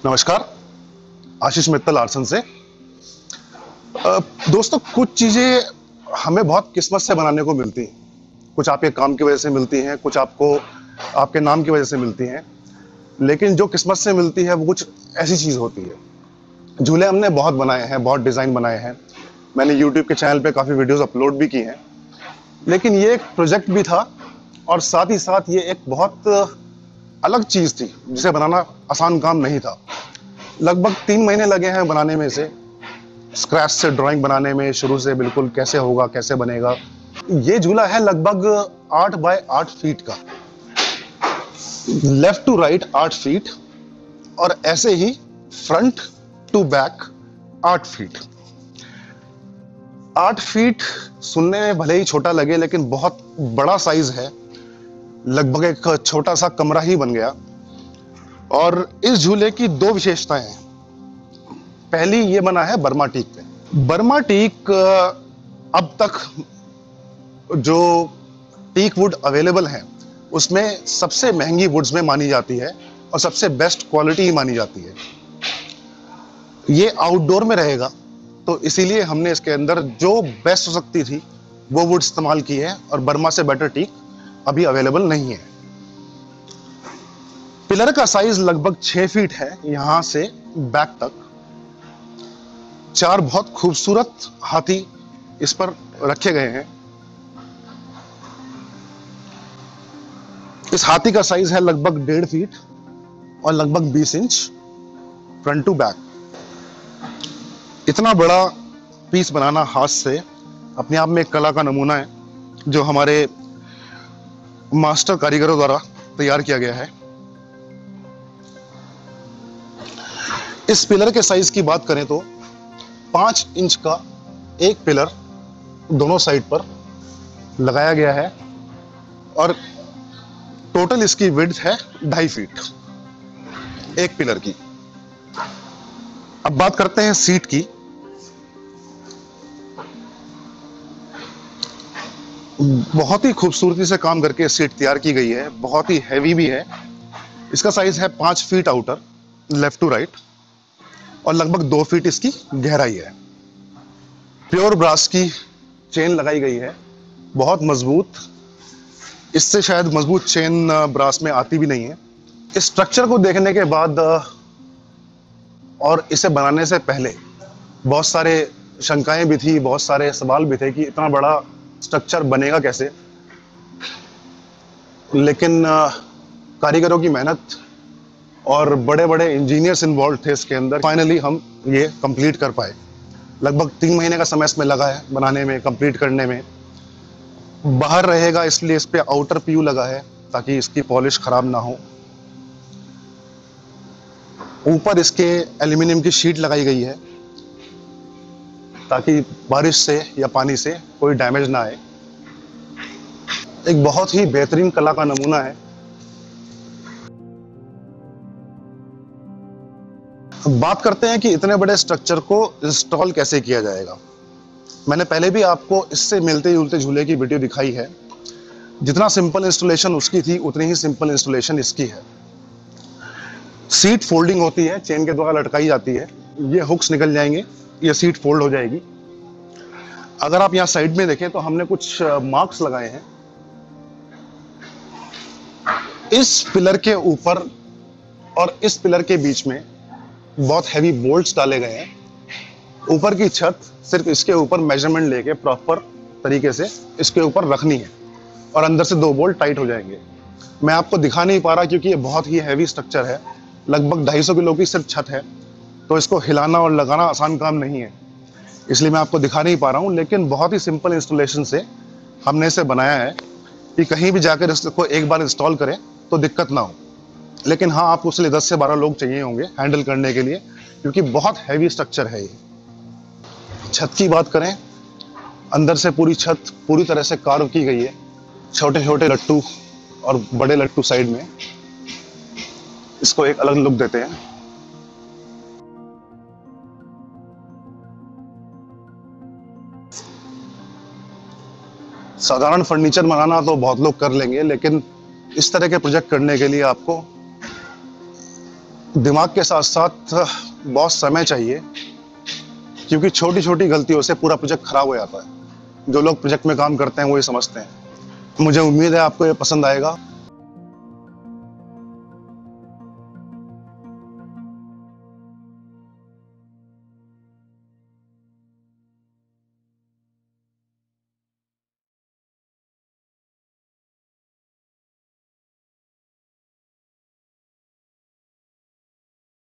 नमस्कार। आशीष मित्तल आर्सन से। दोस्तों, कुछ चीज़ें हमें बहुत किस्मत से बनाने को मिलती हैं। कुछ आपके काम की वजह से मिलती हैं, कुछ आपको आपके नाम की वजह से मिलती हैं। लेकिन जो किस्मत से मिलती है वो कुछ ऐसी चीज़ होती है। झूले हमने बहुत बनाए हैं, बहुत डिज़ाइन बनाए हैं। मैंने यूट्यूब के चैनल पे काफ़ी वीडियोस अपलोड भी की हैं। लेकिन ये एक प्रोजेक्ट भी था और साथ ही साथ ये एक बहुत अलग चीज़ थी जिसे बनाना आसान काम नहीं था। लगभग 3 महीने लगे हैं बनाने में इसे, स्क्रैच से ड्राइंग बनाने में, शुरू से बिल्कुल कैसे होगा, कैसे बनेगा। ये झूला है लगभग 8 बाय 8 फीट का, लेफ्ट टू राइट 8 फीट, और ऐसे ही front to back 8 feet. 8 feet सुनने में भले ही छोटा लगे, लेकिन बहुत बड़ा साइज है। लगभग एक छोटा सा कमरा ही बन गया। और इस झूले की दो विशेषताएं हैं। पहली, ये बना है बर्मा टीक पे। बर्मा टीक अब तक जो टीक वुड अवेलेबल है उसमें सबसे महंगी वुड्स में मानी जाती है और सबसे बेस्ट क्वालिटी ही मानी जाती है। ये आउटडोर में रहेगा, तो इसीलिए हमने इसके अंदर जो बेस्ट हो सकती थी वो वुड इस्तेमाल की है, और बर्मा से बेटर टीक अभी अवेलेबल नहीं है। पिलर का साइज लगभग 6 फीट है यहां से बैक तक। 4 बहुत खूबसूरत हाथी इस पर रखे गए हैं। इस हाथी का साइज है लगभग 1.5 फीट और लगभग 20 इंच फ्रंट टू बैक। इतना बड़ा पीस बनाना हाथ से अपने आप में एक कला का नमूना है, जो हमारे मास्टर कारीगरों द्वारा तैयार किया गया है। इस पिलर के साइज की बात करें तो 5 इंच का एक पिलर दोनों साइड पर लगाया गया है, और टोटल इसकी विड्थ है 2.5 फीट एक पिलर की। अब बात करते हैं सीट की। बहुत ही खूबसूरती से काम करके सीट तैयार की गई है, बहुत ही हैवी भी है। इसका साइज है 5 feet outer left to right, और लगभग 2 फीट इसकी गहराई है। प्योर ब्रास की चेन लगाई गई है, बहुत मजबूत। इससे शायद मजबूत चेन ब्रास में आती भी नहीं है। इस स्ट्रक्चर को देखने के बाद और इसे बनाने से पहले बहुत सारे शंकाएं भी थी, बहुत सारे सवाल भी थे कि इतना बड़ा स्ट्रक्चर बनेगा कैसे। लेकिन कारीगरों की मेहनत और बड़े बड़े इंजीनियर्स इन्वॉल्व थे इसके अंदर, फाइनली हम ये कंप्लीट कर पाए। लगभग 3 महीने का समय इसमें लगा है बनाने में, कंप्लीट करने में। बाहर रहेगा इसलिए इस पे आउटर पीयू लगा है ताकि इसकी पॉलिश खराब ना हो। ऊपर इसके एल्यूमिनियम की शीट लगाई गई है ताकि बारिश से या पानी से कोई डैमेज ना आए। एक बहुत ही बेहतरीन कला का नमूना है। बात करते हैं कि इतने बड़े स्ट्रक्चर को इंस्टॉल कैसे किया जाएगा। मैंने पहले भी आपको इससे मिलते जुलते झूले की वीडियो दिखाई है। जितना सिंपल इंस्टॉलेशन उसकी थी, उतनी ही सिंपल इंस्टॉलेशन इसकी है। सीट फोल्डिंग होती है, चेन के द्वारा लटकाई जाती है। ये हुक्स निकल जाएंगे, ये सीट फोल्ड हो जाएगी। अगर आप यहाँ साइड में देखें तो हमने कुछ मार्क्स लगाए हैं। इस पिलर के ऊपर और इस पिलर के बीच में बहुत हैवी बोल्ट्स डाले गए हैं। ऊपर की छत सिर्फ इसके ऊपर मेजरमेंट लेके प्रॉपर तरीके से इसके ऊपर रखनी है, और अंदर से 2 बोल्ट टाइट हो जाएंगे। मैं आपको दिखा नहीं पा रहा क्योंकि ये बहुत ही हैवी स्ट्रक्चर है। लगभग 250 किलो की सिर्फ छत है, तो इसको हिलाना और लगाना आसान काम नहीं है, इसलिए मैं आपको दिखा नहीं पा रहा हूँ। लेकिन बहुत ही सिंपल इंस्टॉलेशन से हमने इसे बनाया है कि कहीं भी जाकर इसको एक बार इंस्टॉल करें तो दिक्कत ना हो। लेकिन हाँ, आपको उसके लिए 10 से 12 लोग चाहिए होंगे हैंडल करने के लिए, क्योंकि बहुत हैवी स्ट्रक्चर है ये। छत की बात करें, अंदर से पूरी छत पूरी तरह से कार्व की गई है। छोटे छोटे लट्टू और बड़े लट्टू साइड में इसको एक अलग लुक देते हैं। साधारण फर्नीचर बनाना तो बहुत लोग कर लेंगे, लेकिन इस तरह के प्रोजेक्ट करने के लिए आपको दिमाग के साथ साथ बहुत समय चाहिए, क्योंकि छोटी छोटी गलतियों से पूरा प्रोजेक्ट खराब हो जाता है। जो लोग प्रोजेक्ट में काम करते हैं वो ये समझते हैं। मुझे उम्मीद है आपको ये पसंद आएगा।